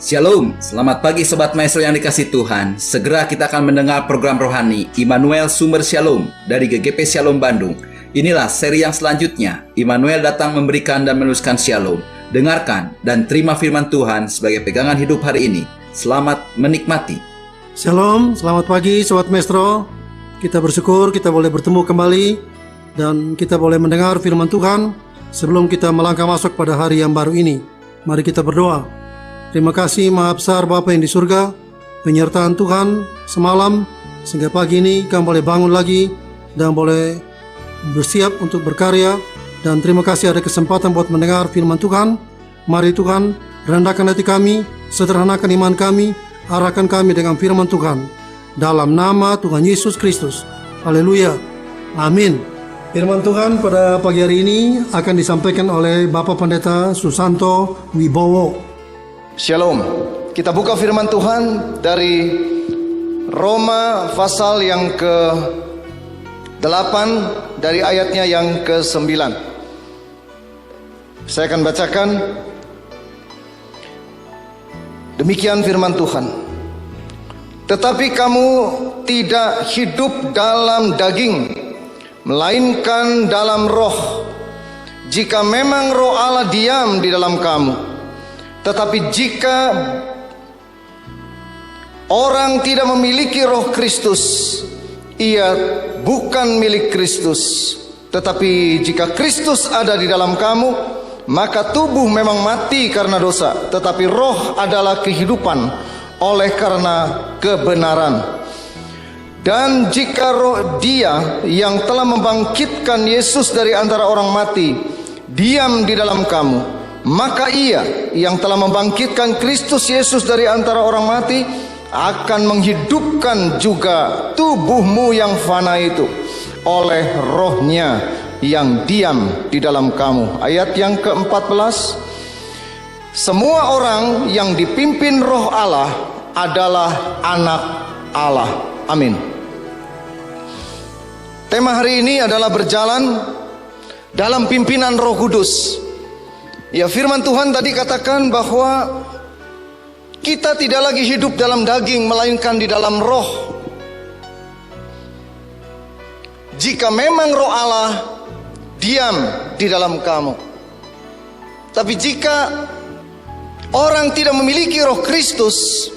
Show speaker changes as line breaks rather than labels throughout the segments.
Shalom, selamat pagi Sobat Maestro yang dikasih Tuhan. Segera kita akan mendengar program rohani Immanuel Sumber Shalom dari GGP Shalom Bandung. Inilah seri yang selanjutnya. Immanuel datang memberikan dan meneruskan Shalom. Dengarkan dan terima firman Tuhan sebagai pegangan hidup hari ini. Selamat menikmati.
Shalom, selamat pagi Sobat Maestro. Kita bersyukur kita boleh bertemu kembali dan kita boleh mendengar firman Tuhan sebelum kita melangkah masuk pada hari yang baru ini. Mari kita berdoa. Terima kasih Maha Besar Bapa yang di surga, penyertaan Tuhan semalam sehingga pagi ini kami boleh bangun lagi dan boleh bersiap untuk berkarya. Dan terima kasih ada kesempatan buat mendengar firman Tuhan. Mari Tuhan rendahkan hati kami, sederhanakan iman kami, arahkan kami dengan firman Tuhan. Dalam nama Tuhan Yesus Kristus. Haleluya. Amin. Firman Tuhan pada pagi hari ini akan disampaikan oleh Bapak Pendeta Susanto Wibowo.
Shalom. Kita buka firman Tuhan dari Roma pasal yang ke-8 dari ayatnya yang ke-9. Saya akan bacakan. Demikian firman Tuhan. Tetapi kamu tidak hidup dalam daging, melainkan dalam roh. Jika memang roh Allah diam di dalam kamu. Tetapi jika orang tidak memiliki roh Kristus, ia bukan milik Kristus. Tetapi jika Kristus ada di dalam kamu, maka tubuh memang mati karena dosa, tetapi roh adalah kehidupan oleh karena kebenaran. Dan jika roh Dia yang telah membangkitkan Yesus dari antara orang mati diam di dalam kamu, maka Ia yang telah membangkitkan Kristus Yesus dari antara orang mati akan menghidupkan juga tubuhmu yang fana itu oleh rohnya yang diam di dalam kamu. Ayat yang ke-14. Semua orang yang dipimpin roh Allah adalah anak Allah. Amin. Tema hari ini adalah berjalan dalam pimpinan Roh Kudus. Ya, firman Tuhan tadi katakan bahwa kita tidak lagi hidup dalam daging, melainkan di dalam roh. Jika memang roh Allah diam di dalam kamu. Tapi jika orang tidak memiliki roh Kristus,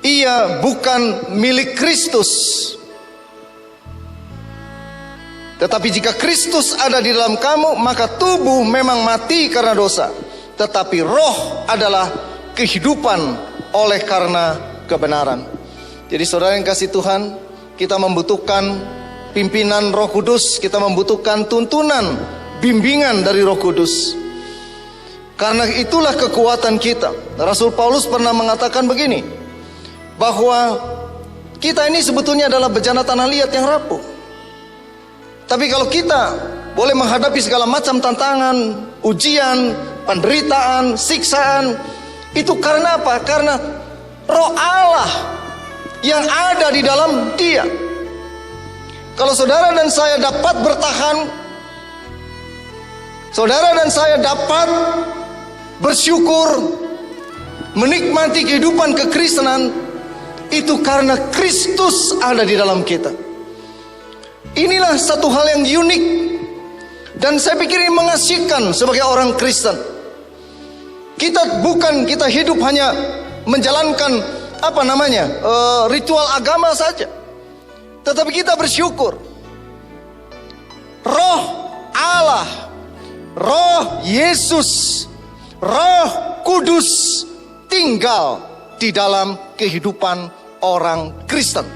ia bukan milik Kristus. Tetapi jika Kristus ada di dalam kamu, maka tubuh memang mati karena dosa, tetapi roh adalah kehidupan oleh karena kebenaran. Jadi saudara yang kasih Tuhan, kita membutuhkan pimpinan Roh Kudus, kita membutuhkan tuntunan, bimbingan dari Roh Kudus. Karena itulah kekuatan kita. Rasul Paulus pernah mengatakan begini, bahwa kita ini sebetulnya adalah bejana tanah liat yang rapuh. Tapi kalau kita boleh menghadapi segala macam tantangan, ujian, penderitaan, siksaan, itu karena apa? Karena roh Allah yang ada di dalam Dia. Kalau saudara dan saya dapat bertahan, saudara dan saya dapat bersyukur, menikmati kehidupan kekristenan, itu karena Kristus ada di dalam kita. Inilah satu hal yang unik, dan saya pikir ini mengasihkan sebagai orang Kristen. Kita hidup hanya menjalankan ritual agama saja, tetapi kita bersyukur roh Allah, roh Yesus, roh Kudus tinggal di dalam kehidupan orang Kristen.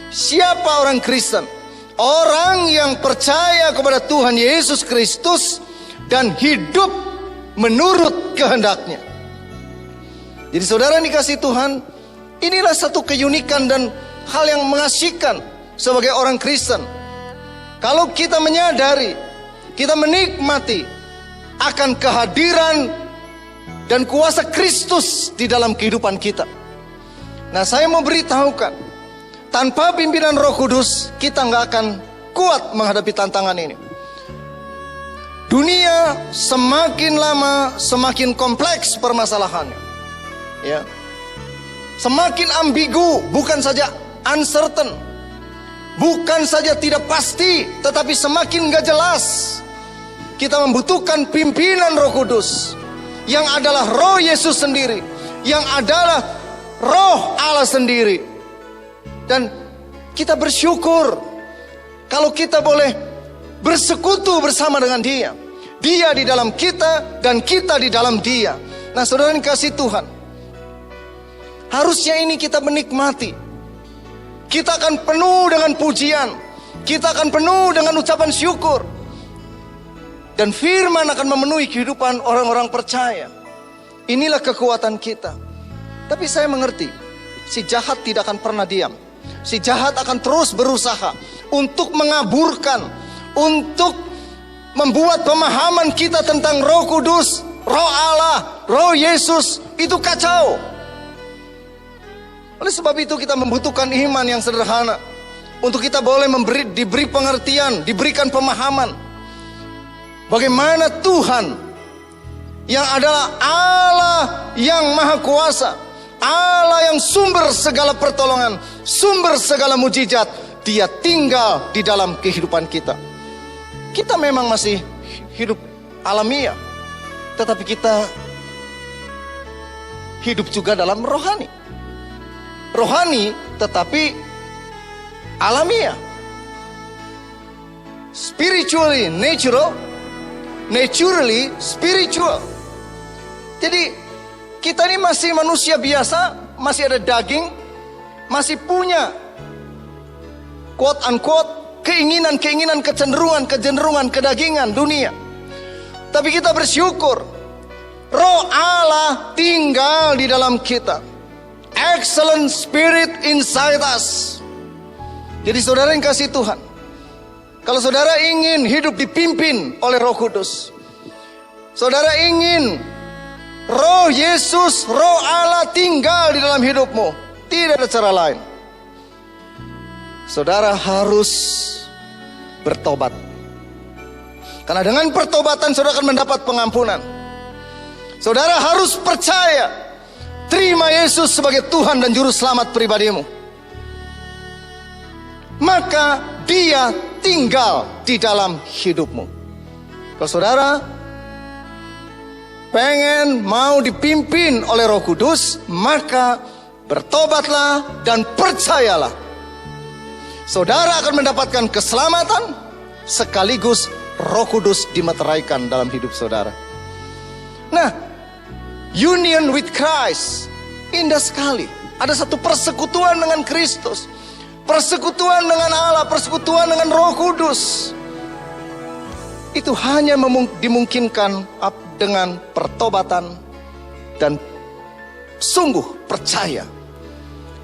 Siapa orang Kristen? Orang yang percaya kepada Tuhan Yesus Kristus dan hidup menurut kehendaknya. Jadi saudara yang dikasih Tuhan, inilah satu keunikan dan hal yang mengasihkan sebagai orang Kristen. Kalau kita menyadari, kita menikmati akan kehadiran dan kuasa Kristus di dalam kehidupan kita. Nah, saya mau beritahukan, tanpa pimpinan Roh Kudus, kita nggak akan kuat menghadapi tantangan ini. Dunia semakin lama semakin kompleks permasalahannya. Ya, semakin ambigu, bukan saja uncertain, bukan saja tidak pasti, tetapi semakin gak jelas. Kita membutuhkan pimpinan Roh Kudus, yang adalah Roh Yesus sendiri, yang adalah Roh Allah sendiri. Dan kita bersyukur kalau kita boleh bersekutu bersama dengan Dia. Dia di dalam kita dan kita di dalam Dia. Nah, saudara yang kasih Tuhan, harusnya ini kita menikmati. Kita akan penuh dengan pujian, kita akan penuh dengan ucapan syukur, dan firman akan memenuhi kehidupan orang-orang percaya. Inilah kekuatan kita. Tapi saya mengerti, si jahat tidak akan pernah diam. Si jahat akan terus berusaha untuk mengaburkan, untuk membuat pemahaman kita tentang Roh Kudus, Roh Allah, Roh Yesus itu kacau. Oleh sebab itu kita membutuhkan iman yang sederhana, untuk kita boleh diberi pengertian, diberikan pemahaman bagaimana Tuhan yang adalah Allah yang Maha Kuasa, Allah yang sumber segala pertolongan, sumber segala mujizat, Dia tinggal di dalam kehidupan kita. Kita memang masih hidup alamiah, tetapi kita hidup juga dalam rohani. Rohani tetapi alamiah. Spiritually natural, naturally spiritual. Jadi kita ini masih manusia biasa, masih ada daging, masih punya quote unquote keinginan-keinginan, kecenderungan kedagingan dunia. Tapi kita bersyukur, Roh Allah tinggal di dalam kita. Excellent Spirit inside us. Jadi saudara yang kasih Tuhan, kalau saudara ingin hidup dipimpin oleh Roh Kudus, saudara ingin Roh Yesus, Roh Allah tinggal di dalam hidupmu, tidak ada cara lain. Saudara harus bertobat. Karena dengan pertobatan saudara akan mendapat pengampunan. Saudara harus percaya, terima Yesus sebagai Tuhan dan Juru Selamat pribadimu. Maka Dia tinggal di dalam hidupmu. Kalau saudara pengen mau dipimpin oleh Roh Kudus, maka bertobatlah dan percayalah. Saudara akan mendapatkan keselamatan, sekaligus Roh Kudus dimeteraikan dalam hidup saudara. Nah, union with Christ indah sekali. Ada satu persekutuan dengan Kristus, persekutuan dengan Allah, persekutuan dengan Roh Kudus. Itu hanya dimungkinkan dengan pertobatan dan sungguh percaya.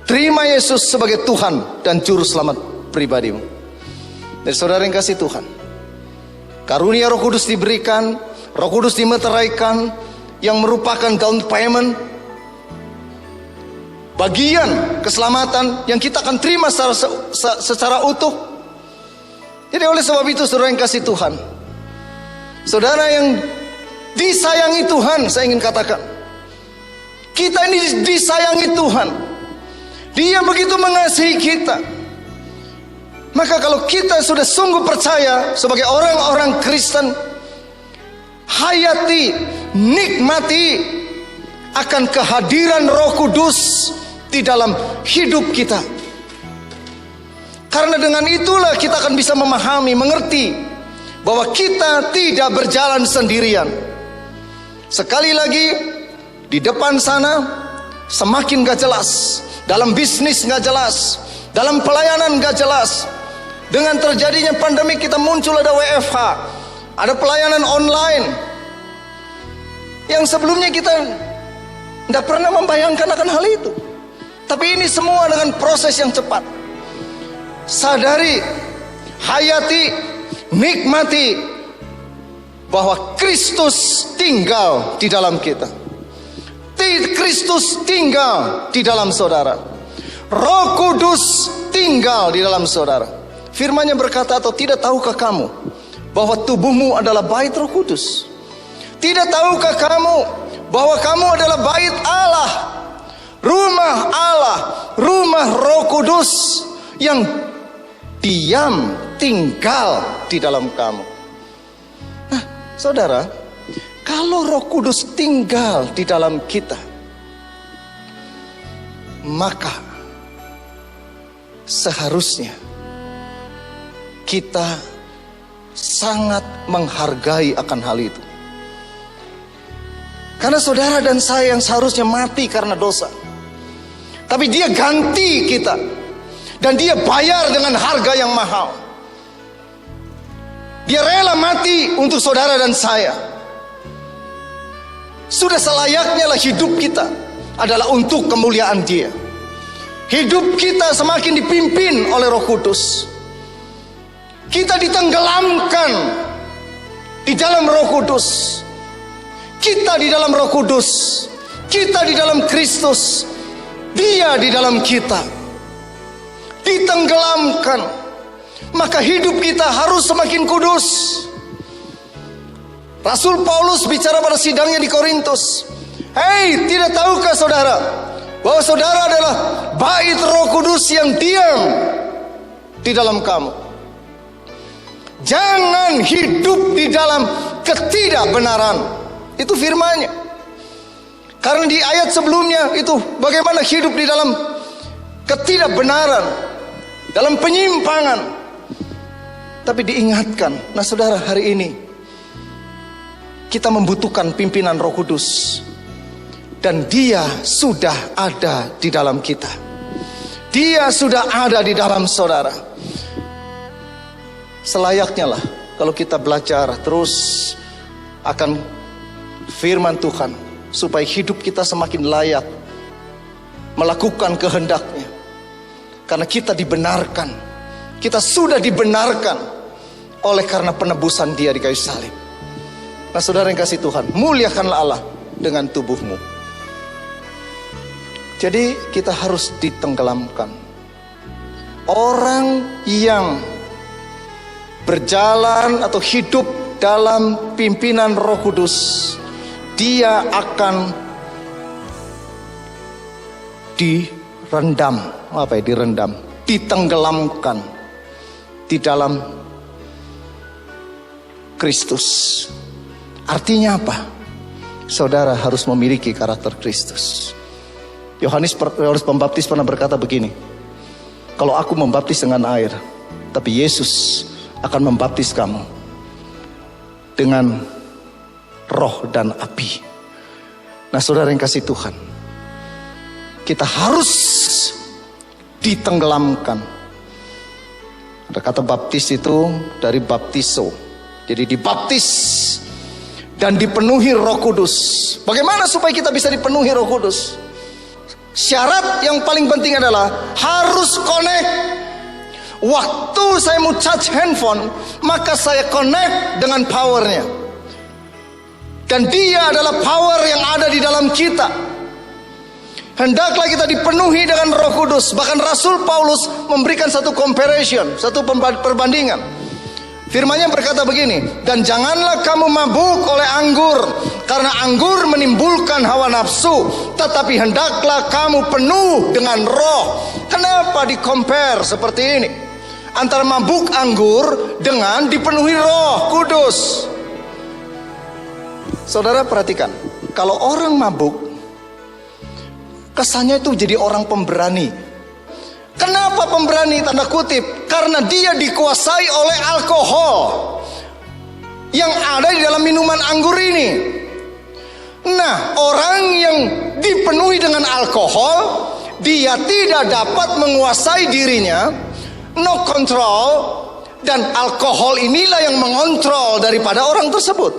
Terima Yesus sebagai Tuhan dan Juru Selamat pribadimu. Dari saudara yang kasih Tuhan, karunia Roh Kudus diberikan, Roh Kudus dimeteraikan, yang merupakan down payment, bagian keselamatan yang kita akan terima secara utuh. Jadi oleh sebab itu saudara yang kasih Tuhan, saudara yang disayangi Tuhan, saya ingin katakan, kita ini disayangi Tuhan. Dia begitu mengasihi kita. Maka kalau kita sudah sungguh percaya sebagai orang-orang Kristen, hayati, nikmati akan kehadiran Roh Kudus di dalam hidup kita. Karena dengan itulah kita akan bisa memahami, mengerti bahwa kita tidak berjalan sendirian. Sekali lagi, di depan sana semakin gak jelas, dalam bisnis gak jelas, dalam pelayanan gak jelas. Dengan terjadinya pandemi kita muncul ada WFH, ada pelayanan online yang sebelumnya kita tidak pernah membayangkan akan hal itu. Tapi ini semua dengan proses yang cepat. Sadari, hayati, nikmati bahwa Kristus tinggal di dalam kita. Kristus tinggal di dalam saudara. Roh Kudus tinggal di dalam saudara. Firman-Nya berkata, atau tidak tahukah kamu bahwa tubuhmu adalah bait Roh Kudus? Tidak tahukah kamu bahwa kamu adalah bait Allah? rumah Allah, rumah Roh Kudus yang diam tinggal di dalam kamu. Nah, saudara, kalau Roh Kudus tinggal di dalam kita, maka seharusnya kita sangat menghargai akan hal itu. Karena saudara dan saya yang seharusnya mati karena dosa, tapi Dia ganti kita, dan Dia bayar dengan harga yang mahal. Dia rela mati untuk saudara dan saya. Sudah selayaknya lah hidup kita adalah untuk kemuliaan Dia. Hidup kita semakin dipimpin oleh Roh Kudus. Kita ditenggelamkan di dalam Roh Kudus. Kita di dalam Roh Kudus. Kita di dalam Kristus. Dia di dalam kita. Ditenggelamkan. Maka hidup kita harus semakin kudus. Rasul Paulus bicara pada sidangnya di Korintus. Hei, tidak tahukah saudara bahwa saudara adalah bait Roh Kudus yang diam di dalam kamu? Jangan hidup di dalam ketidakbenaran. Itu firman-Nya. Karena di ayat sebelumnya itu bagaimana hidup di dalam ketidakbenaran, dalam penyimpangan. Tapi diingatkan, nah saudara, hari ini kita membutuhkan pimpinan Roh Kudus. Dan Dia sudah ada di dalam kita. Dia sudah ada di dalam saudara. Selayaknya lah kalau kita belajar terus akan firman Tuhan, supaya hidup kita semakin layak melakukan kehendak-Nya. Karena kita dibenarkan, kita sudah dibenarkan oleh karena penebusan Dia di kayu salib. Nah saudara yang kasih Tuhan, muliakanlah Allah dengan tubuhmu. Jadi kita harus ditenggelamkan. Orang yang berjalan atau hidup dalam pimpinan Roh Kudus, dia akan direndam. Apa ya direndam? Ditenggelamkan di dalam Kristus. Artinya apa? Saudara harus memiliki karakter Kristus. Yohanes Pembaptis pernah berkata begini, kalau aku membaptis dengan air, tapi Yesus akan membaptis kamu dengan roh dan api. Nah saudara yang kasih Tuhan, kita harus ditenggelamkan. Ada kata baptis itu dari baptiso, jadi dibaptis dan dipenuhi Roh Kudus. Bagaimana supaya kita bisa dipenuhi Roh Kudus? Syarat yang paling penting adalah harus connect. Waktu saya mau charge handphone, maka saya connect dengan powernya. Dan Dia adalah power yang ada di dalam kita. Hendaklah kita dipenuhi dengan Roh Kudus. Bahkan Rasul Paulus memberikan satu comparison, satu perbandingan. Firman-Nya berkata begini, dan janganlah kamu mabuk oleh anggur, karena anggur menimbulkan hawa nafsu, tetapi hendaklah kamu penuh dengan roh. Kenapa di-compare seperti ini? Antara mabuk anggur dengan dipenuhi Roh Kudus. Saudara perhatikan, kalau orang mabuk, kesannya itu jadi orang pemberani. Kenapa pemberani? Tanda kutip, karena dia dikuasai oleh alkohol yang ada di dalam minuman anggur ini. Nah, orang yang dipenuhi dengan alkohol, dia tidak dapat menguasai dirinya, no control, dan alkohol inilah yang mengontrol daripada orang tersebut.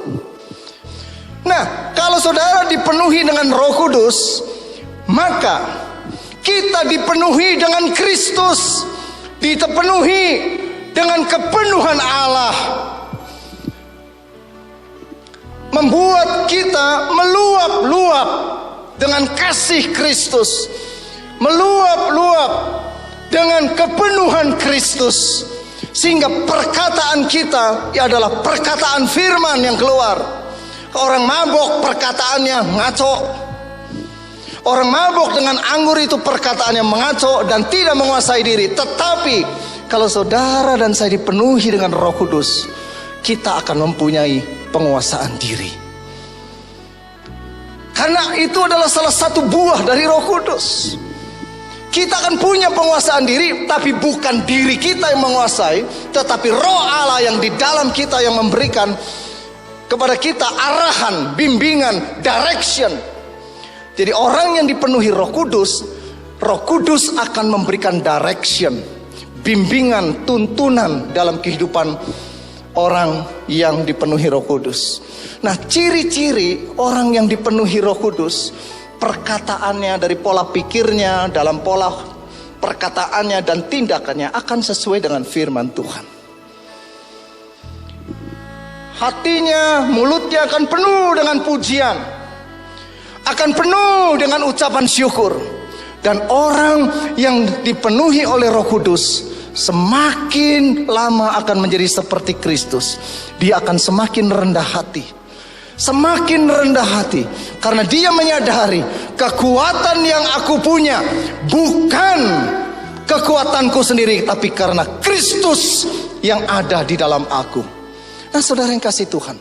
Nah, kalau saudara dipenuhi dengan Roh Kudus, maka kita dipenuhi dengan Kristus, dipenuhi dengan kepenuhan Allah, membuat kita meluap-luap dengan kasih Kristus, meluap-luap dengan kepenuhan Kristus, sehingga perkataan kita adalah perkataan firman yang keluar. Orang mabok perkataannya ngaco, Orang mabuk dengan anggur itu perkataannya mengaco dan tidak menguasai diri. Tetapi kalau saudara dan saya dipenuhi dengan Roh Kudus, kita akan mempunyai penguasaan diri. Karena itu adalah salah satu buah dari Roh Kudus. Kita akan punya penguasaan diri, tapi bukan diri kita yang menguasai, tetapi Roh Allah yang di dalam kita yang memberikan kepada kita arahan, bimbingan, direction. Jadi orang yang dipenuhi Roh Kudus akan memberikan direction, bimbingan, tuntunan dalam kehidupan orang yang dipenuhi Roh Kudus. Nah, ciri-ciri orang yang dipenuhi Roh Kudus, perkataannya, dari pola pikirnya, dalam pola perkataannya dan tindakannya akan sesuai dengan firman Tuhan. Hatinya, mulutnya akan penuh dengan pujian, akan penuh dengan ucapan syukur. Dan orang yang dipenuhi oleh Roh Kudus semakin lama akan menjadi seperti Kristus. Dia akan semakin rendah hati, semakin rendah hati, karena dia menyadari kekuatan yang aku punya bukan kekuatanku sendiri, tapi karena Kristus yang ada di dalam aku. Nah, saudara yang kasih Tuhan,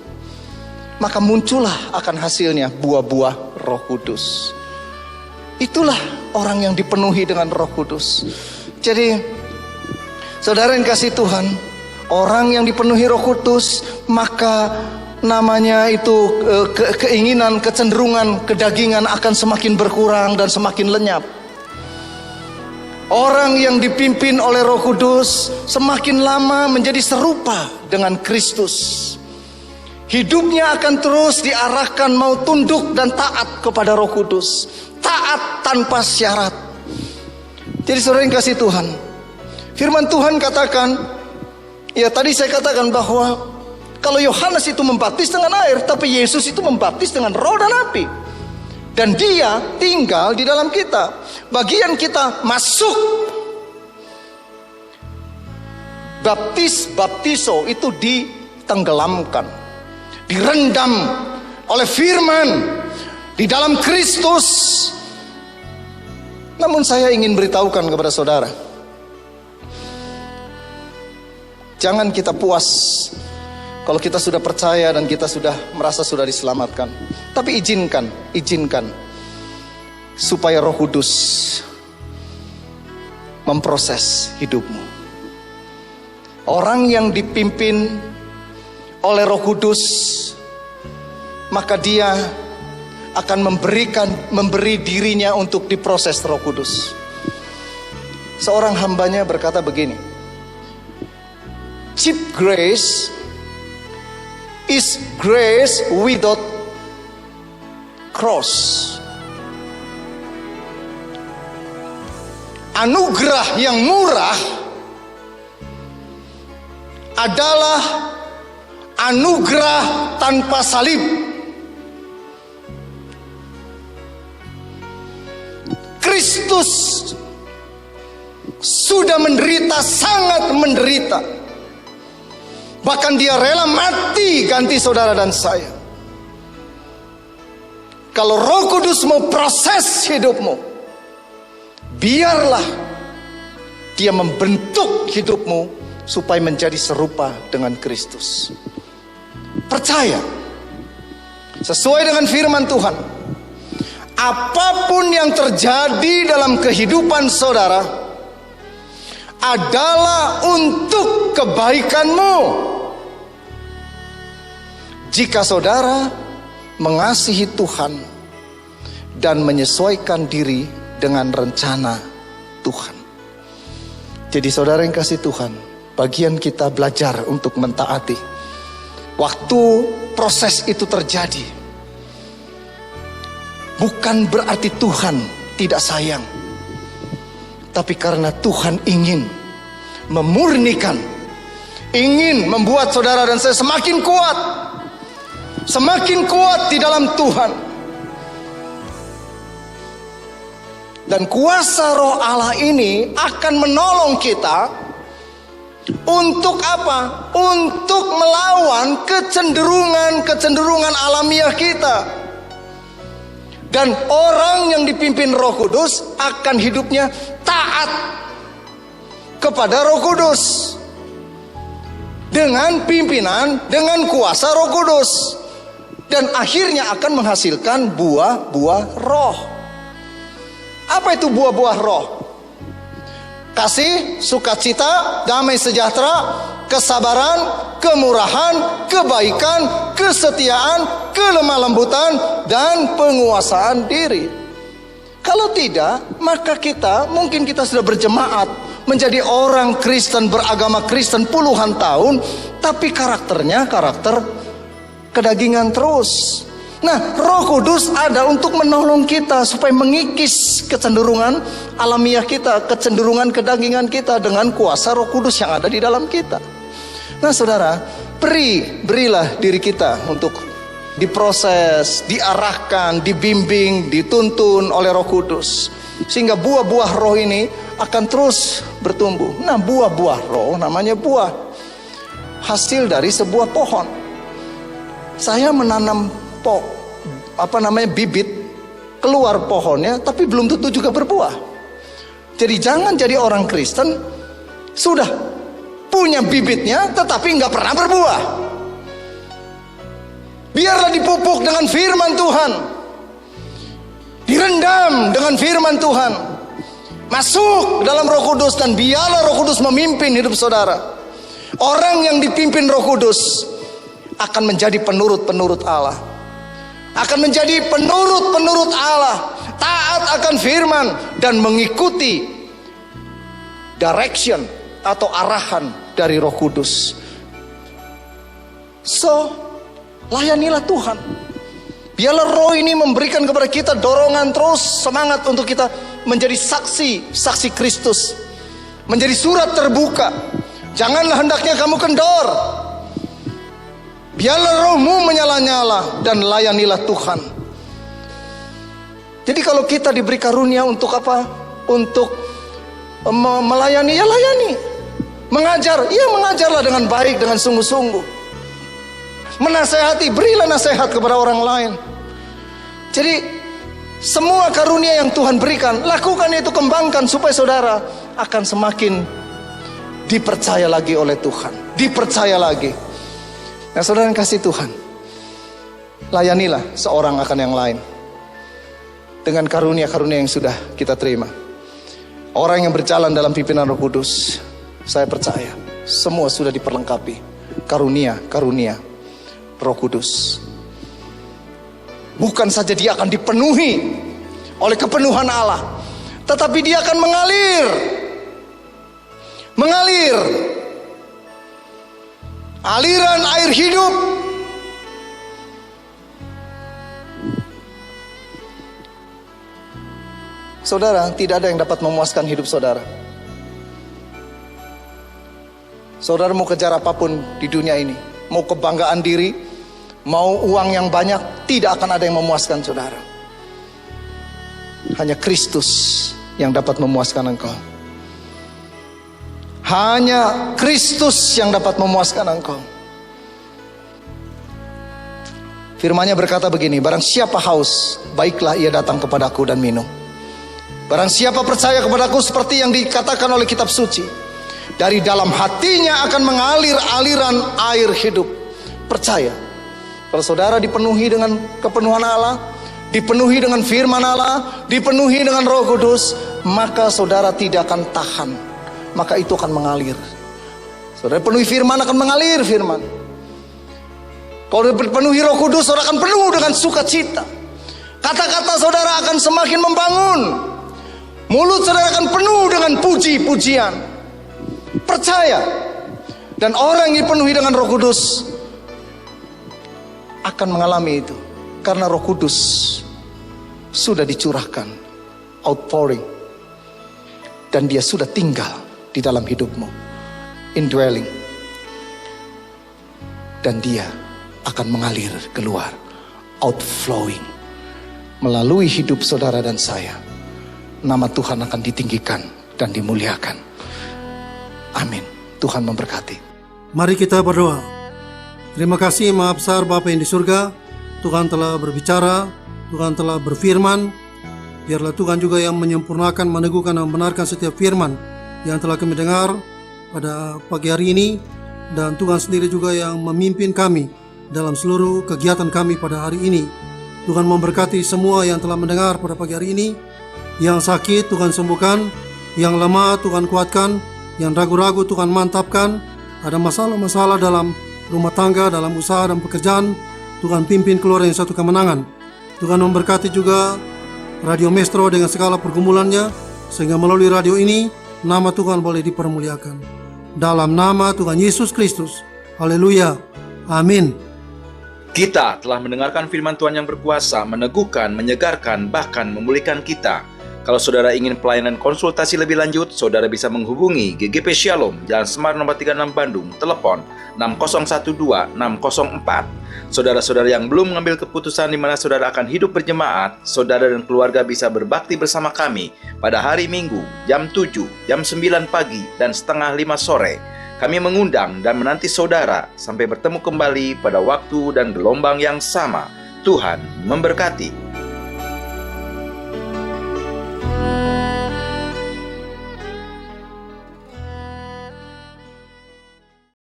maka muncullah akan hasilnya buah-buah Roh Kudus. Itulah orang yang dipenuhi dengan Roh Kudus. Jadi saudara yang kasih Tuhan, orang yang dipenuhi Roh Kudus, maka namanya itu keinginan, kecenderungan, kedagingan akan semakin berkurang dan semakin lenyap. Orang yang dipimpin oleh Roh Kudus semakin lama menjadi serupa dengan Kristus. Hidupnya akan terus diarahkan mau tunduk dan taat kepada Roh Kudus, taat tanpa syarat. Jadi saudara yang kasih Tuhan, firman Tuhan katakan, ya tadi saya katakan bahwa kalau Yohanes itu membaptis dengan air, tapi Yesus itu membaptis dengan roh dan api. Dan dia tinggal di dalam kita. Bagian kita masuk. Baptiso itu ditenggelamkan, direndam oleh firman di dalam Kristus. Namun saya ingin beritahukan kepada saudara, jangan kita puas kalau kita sudah percaya dan kita sudah merasa sudah diselamatkan. Tapi izinkan supaya Roh Kudus memproses hidupmu. Orang yang dipimpin oleh Roh Kudus, maka dia akan memberi dirinya untuk diproses Roh Kudus. Seorang hambanya berkata begini, cheap grace is grace without cross. Anugerah yang murah adalah anugerah tanpa salib. Kristus sudah menderita, sangat menderita. Bahkan dia rela mati ganti saudara dan saya. Kalau Roh Kudus mau proses hidupmu, biarlah dia membentuk hidupmu supaya menjadi serupa dengan Kristus. Percaya, sesuai dengan firman Tuhan, apapun yang terjadi dalam kehidupan saudara adalah untuk kebaikanmu. Jika saudara mengasihi Tuhan dan menyesuaikan diri dengan rencana Tuhan. Jadi saudara yang kasih Tuhan, bagian kita belajar untuk mentaati. Waktu proses itu terjadi, bukan berarti Tuhan tidak sayang, tapi karena Tuhan ingin memurnikan, ingin membuat saudara dan saya semakin kuat, semakin kuat di dalam Tuhan. Dan kuasa Roh Allah ini akan menolong kita untuk apa? Untuk melawan kecenderungan alamiah kita. Dan orang yang dipimpin Roh Kudus akan hidupnya taat kepada Roh Kudus. Dengan pimpinan, dengan kuasa Roh Kudus. Dan akhirnya akan menghasilkan buah-buah roh. Apa itu buah-buah roh? Kasih, sukacita, damai sejahtera, kesabaran, kemurahan, kebaikan, kesetiaan, kelemah lembutan, dan penguasaan diri. Kalau tidak, maka mungkin kita sudah berjemaat, menjadi orang Kristen, beragama Kristen puluhan tahun, tapi karakternya karakter kedagingan terus. Nah, Roh Kudus ada untuk menolong kita supaya mengikis kecenderungan alamiah kita, kecenderungan kedagingan kita dengan kuasa Roh Kudus yang ada di dalam kita. Nah, saudara, berilah diri kita untuk diproses, diarahkan, dibimbing, dituntun oleh Roh Kudus, sehingga buah-buah roh ini akan terus bertumbuh. Nah, buah-buah roh namanya buah, hasil dari sebuah pohon. Saya menanam bibit, keluar pohonnya, tapi belum tentu juga berbuah. Jadi jangan jadi orang Kristen sudah punya bibitnya tetapi nggak pernah berbuah. Biarlah dipupuk dengan firman Tuhan, direndam dengan firman Tuhan, masuk dalam Roh Kudus, dan biarlah Roh Kudus memimpin hidup saudara. Orang yang dipimpin Roh Kudus akan menjadi penurut-penurut Allah, akan menjadi penurut-penurut Allah, taat akan firman dan mengikuti direction atau arahan dari Roh Kudus. So, layanilah Tuhan. Biarlah roh ini memberikan kepada kita dorongan terus, semangat untuk kita menjadi saksi Kristus, menjadi surat terbuka. Janganlah hendaknya kamu kendor. Biarlah rohmu menyala-nyala dan layanilah Tuhan. Jadi kalau kita diberi karunia untuk apa? Untuk melayani, ya layani. Mengajar, ya mengajarlah dengan baik, dengan sungguh-sungguh. Menasehati, berilah nasihat kepada orang lain. Jadi semua karunia yang Tuhan berikan, lakukan itu, kembangkan supaya saudara akan semakin dipercaya lagi oleh Tuhan, dipercaya lagi. Nah, saudara yang kasih Tuhan, layanilah seorang akan yang lain dengan karunia-karunia yang sudah kita terima. Orang yang berjalan dalam pimpinan Roh Kudus, saya percaya semua sudah diperlengkapi karunia-karunia Roh Kudus. Bukan saja dia akan dipenuhi oleh kepenuhan Allah, tetapi dia akan mengalir aliran air hidup. Saudara, tidak ada yang dapat memuaskan hidup saudara. Saudara mau kejar apapun di dunia ini, mau kebanggaan diri, mau uang yang banyak, tidak akan ada yang memuaskan saudara. Hanya Kristus yang dapat memuaskan engkau. Hanya Kristus yang dapat memuaskan engkau. Firman-Nya berkata begini, barang siapa haus, baiklah ia datang kepadaku dan minum. Barang siapa percaya kepadaku, seperti yang dikatakan oleh kitab suci, dari dalam hatinya akan mengalir aliran air hidup. Percaya. Kalau saudara dipenuhi dengan kepenuhan Allah, dipenuhi dengan firman Allah, dipenuhi dengan Roh Kudus, maka saudara tidak akan tahan, maka itu akan mengalir. Saudara penuhi firman, akan mengalir firman. Kalau dipenuhi Roh Kudus, saudara akan penuh dengan sukacita. Kata-kata saudara akan semakin membangun. Mulut saudara akan penuh dengan puji-pujian. Percaya. Dan orang yang dipenuhi dengan Roh Kudus akan mengalami itu, karena Roh Kudus sudah dicurahkan, outpouring, dan dia sudah tinggal di dalam hidupmu, indwelling, dan dia akan mengalir keluar, outflowing, melalui hidup saudara dan saya. Nama Tuhan akan ditinggikan dan dimuliakan. Amin. Tuhan memberkati.
Mari kita berdoa. Terima kasih Maha Besar Bapa yang di surga, Tuhan telah berbicara, Tuhan telah berfirman. Biarlah Tuhan juga yang menyempurnakan, meneguhkan, dan membenarkan setiap firman yang telah kami dengar pada pagi hari ini. Dan Tuhan sendiri juga yang memimpin kami dalam seluruh kegiatan kami pada hari ini. Tuhan memberkati semua yang telah mendengar pada pagi hari ini. Yang sakit Tuhan sembuhkan, yang lemah Tuhan kuatkan, yang ragu-ragu Tuhan mantapkan. Ada masalah-masalah dalam rumah tangga, dalam usaha dan pekerjaan, Tuhan pimpin keluar yang satu kemenangan. Tuhan memberkati juga Radio Maestro dengan segala pergumulannya, sehingga melalui radio ini nama Tuhan boleh dipermuliakan. Dalam nama Tuhan Yesus Kristus. Haleluya. Amin.
Kita telah mendengarkan firman Tuhan yang berkuasa, meneguhkan, menyegarkan, bahkan memulihkan kita. Kalau saudara ingin pelayanan konsultasi lebih lanjut, saudara bisa menghubungi GGP Shalom, Jalan Semar nomor 36 Bandung, telepon 6012-604. Saudara-saudara yang belum mengambil keputusan di mana saudara akan hidup berjemaat, saudara dan keluarga bisa berbakti bersama kami pada hari Minggu, jam 7, jam 9 pagi, dan setengah 5 sore. Kami mengundang dan menanti saudara sampai bertemu kembali pada waktu dan gelombang yang sama. Tuhan memberkati.